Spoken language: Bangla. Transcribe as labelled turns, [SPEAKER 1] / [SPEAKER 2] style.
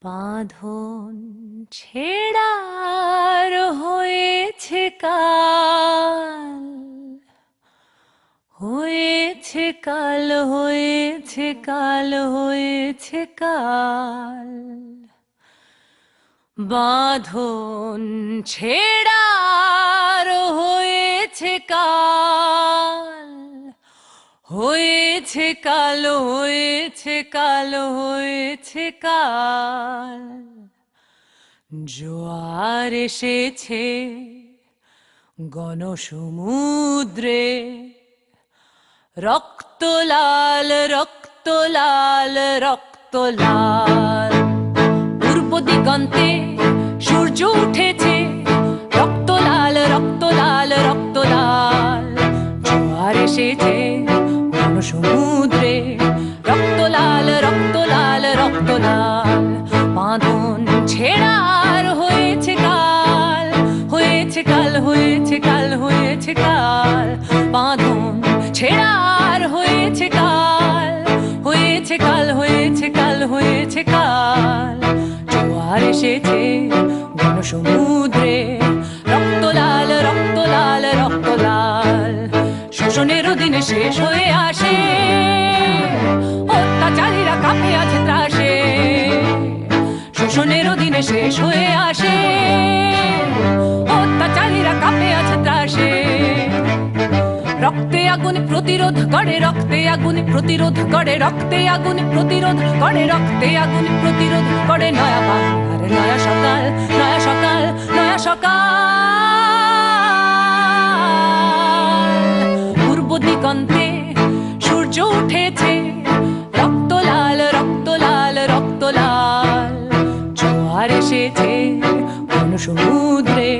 [SPEAKER 1] বাঁধন ছেড়ার হয়েছে কাল, হয়েছে কাল, হয়েছে কাল, হয়েছে কাল। বাঁধন ছেড়ার হয়েছে কাল, হয়েছে কাল, হয়েছে কাল, হয়েছে কাল। জোয়ার এসেছে গণসমুদ্রে, রক্ত লাল, রক্ত লাল, রক্ত লাল। পূর্ব দিগন্তে সূর্য উঠেছে, রক্ত লাল, রক্ত লাল, রক্ত লাল। জোয়ার এসেছে গণসমুদ্রে, রক্ত লাল, রক্ত লাল, রক্ত লাল। বাঁধন ছেড়ার হয়েছে কাল, হয়েছে কাল, হয়েছে কাল, হয়েছে কাল। বাঁধন ছেড়ার হয়েছে কাল, হয়েছে কাল, হয়েছে কাল, হয়েছে কাল। জোয়ার এসেছে গণসমুদ্রে, রক্ত লাল, রক্ত লাল, রক্ত লাল। শোষণেরও দিনে শেষ হয়ে আসে, অত্যাচারীরা কাঁপে আছে ত্রাসে। শোষণেরও দিনে শেষ হয়ে আসে, অত্যাচারীরা কাঁপে আছে ত্রাসে। রক্তে আগুন প্রতিরোধ করে, রক্তে আগুন প্রতিরোধ করে, রক্তে আগুন প্রতিরোধ করে, রক্তে আগুন প্রতিরোধ করে। নয়া বাংলার নয়া সকাল, নয়া সকাল, নয়া সকাল। পূর্ব দিগন্তে সূর্য উঠেছে, রক্ত লাল, রক্ত লাল, রক্ত লাল। জোয়ার এসেছে গণসমুদ্রে,